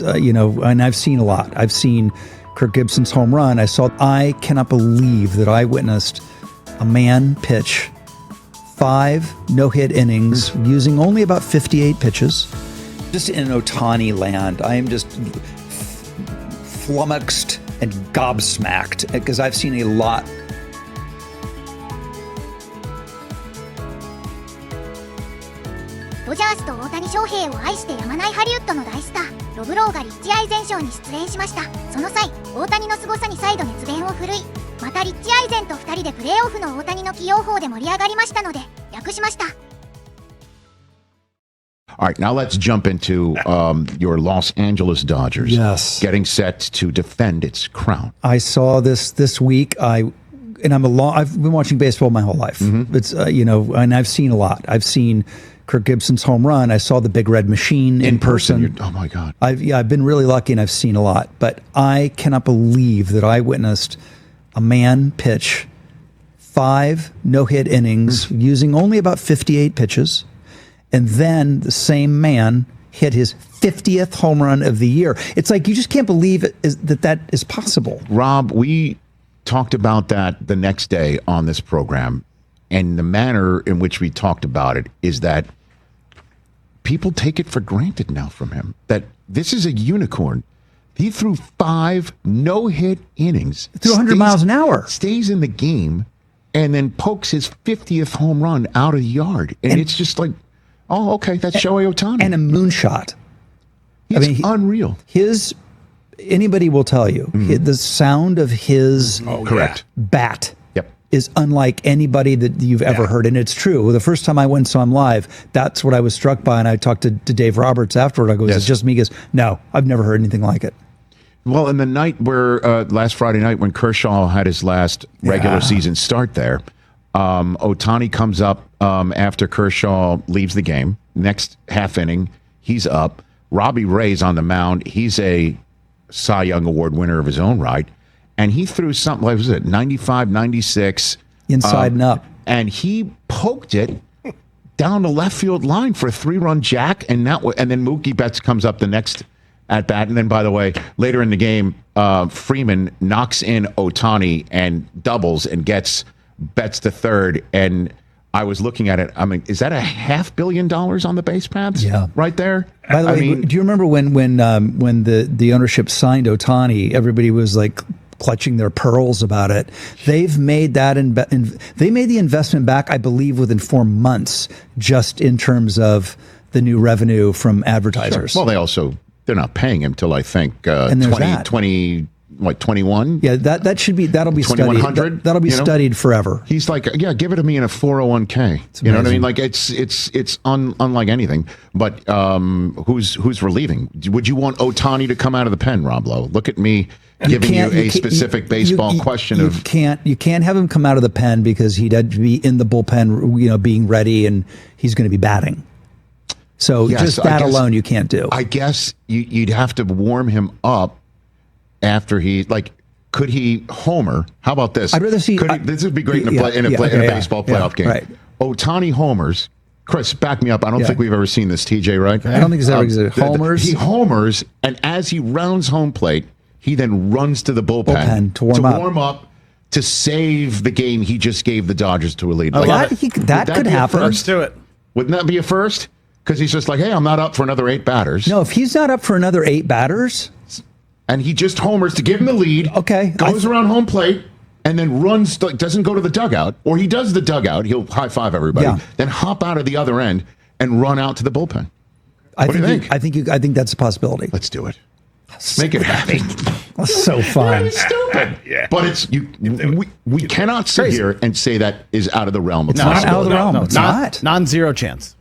And I've seen a lot. I've seen Kirk Gibson's home run. I cannot believe that I witnessed a man pitch 5 no-hit innings using only about 58 pitches. Just in Ohtani land, I am just flummoxed and gobsmacked because I've seen a lot. ドジャースと大谷翔平を愛してやまないハリウッドの大スターロブ・ローがリッチアイゼン賞に出演しました。その際、大谷の凄さに再度熱弁を振るい、またリッチアイゼンと2人でプレーオフの大谷の起用法で盛り上がりましたので略しました。All right, now let's jump into your Los Angeles Dodgers. Yes. Getting set to defend its crown. I saw this week. I've been watching baseball my whole life. Mm-hmm. It's and I've seen a lot. I've seen Kirk Gibson's home run. I saw the Big Red Machine in person. Oh my God. I've been really lucky and I've seen a lot, but I cannot believe that I witnessed a man pitch 5 no-hit innings using only about 58 pitches. And then the same man hit his 50th home run of the year. It's like you just can't believe that is possible. Rob, we talked about that the next day on this program. And the manner in which we talked about it is that people take it for granted now from him. That this is a unicorn. He threw 5 no-hit innings. Threw 100 miles an hour. Stays in the game and then pokes his 50th home run out of the yard. And it's just like, oh, okay, that's Shohei Ohtani. And a moonshot. It's unreal. Anybody will tell you, the sound of his correct bat is unlike anybody that you've ever heard. And it's true. The first time I went and saw him live, that's what I was struck by. And I talked to Dave Roberts afterward. I go, is it just me? He goes, no, I've never heard anything like it. Well, in the night where, last Friday night when Kershaw had his last regular season start there, Ohtani comes up after Kershaw leaves the game. Next half inning, he's up. Robbie Ray's on the mound. He's a Cy Young Award winner of his own right. And he threw something, like, was it 95, 96? Inside and up. And he poked it down the left field line for a 3-run jack. And then Mookie Betts comes up the next at bat. And then, by the way, later in the game, Freeman knocks in Ohtani and doubles and gets Betts to third. And I was looking at it. I mean, is that $500 million on the base paths? Yeah, right there. By the way, do you remember when the ownership signed Ohtani? Everybody was like clutching their pearls about it. They've made that they made the investment back, I believe, within 4 months, just in terms of the new revenue from advertisers. Sure. Well, they're not paying him till I think 21. Yeah, that'll be studied. That'll be studied forever. He's like, yeah, give it to me in a 401k. You know what I mean? Like it's unlike anything. But who's relieving? Would you want Ohtani to come out of the pen, Rob Lowe? Look at me giving you a specific baseball question you can't have him come out of the pen because he'd have to be in the bullpen, being ready, and he's going to be batting. So alone you can't do. I guess you'd have to warm him up after could he homer? How about this? I'd rather see. This would be great in a baseball playoff game. Right. Ohtani homers. Chris, back me up. I don't think we've ever seen this, TJ, right? I don't think it's ever existed. Homers. He homers, and as he rounds home plate, he then runs to the bullpen to warm up to save the game he just gave the Dodgers to a lead. That could happen. Let's do it. Wouldn't that be a first? Because he's just like, hey, I'm not up for another 8 batters. No, if he's not up for another 8 batters. And he just homers to give him the lead. Okay. Goes around home plate and then runs, doesn't go to the dugout. Or he does the dugout. He'll high five everybody. Yeah. Then hop out of the other end and run out to the bullpen. What do you think? I think that's a possibility. Let's do it. Make it happen. That's so fun. It's stupid. Yeah. But we cannot sit here and say that is out of the realm of possibility. It's not out of the realm. It's not. Non-zero chance.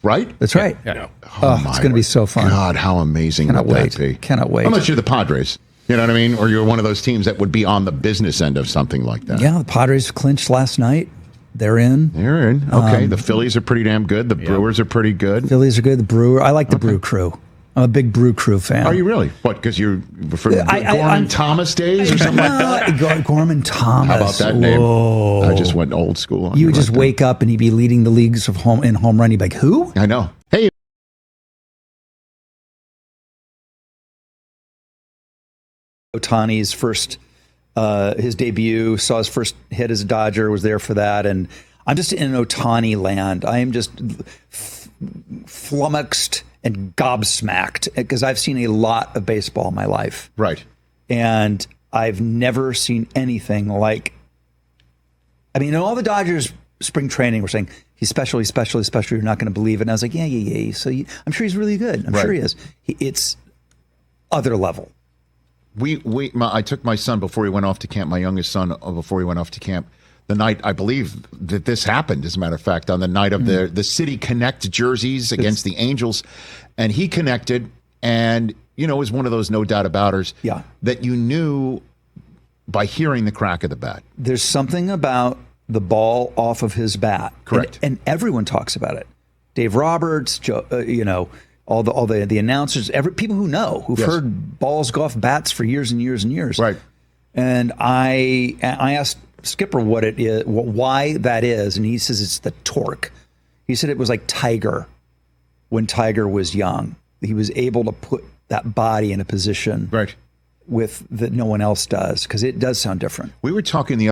Right? That's right. Yeah. It's going to be so fun. God, how amazing would that be? Cannot wait. Unless you're the Padres. You know what I mean? Or you're one of those teams that would be on the business end of something like that. Yeah, the Padres clinched last night. They're in. They're in. Okay, the Phillies are pretty damn good. The Brewers are pretty good. Phillies are good. The Brewer. I like the Brew Crew. I'm a big Brew Crew fan. Are you really? What, because you're from Gorman Thomas days or something like that? Gorman Thomas. How about that name? I just went old school on you. Just wake up and he'd be leading the leagues of home run. You'd be like, who? I know. Hey, Ohtani's first, his debut, saw his first hit as a Dodger, was there for that. And I'm just in Ohtani land. I am just flummoxed and gobsmacked because I've seen a lot of baseball in my life. Right. And I've never seen anything like, I mean, all the Dodgers spring training were saying, he's special, he's special, he's special. You're not going to believe it. And I was like, yeah. So I'm sure he's really good. I'm sure he is. It's other level. I took my son before he went off to camp, my youngest son, before he went off to camp, the night, I believe that this happened, as a matter of fact, on the night of the City Connect jerseys against the Angels. And he connected, and, it was one of those no doubt abouters that you knew by hearing the crack of the bat. There's something about the ball off of his bat. Correct. And everyone talks about it. Dave Roberts, all the announcers, people who know, who've heard balls go off bats for years and years and years. Right. And I asked Skipper what it is, why that is, and he says it's the torque. He said it was like Tiger when Tiger was young. He was able to put that body in a position that no one else does, because it does sound different. We were talking the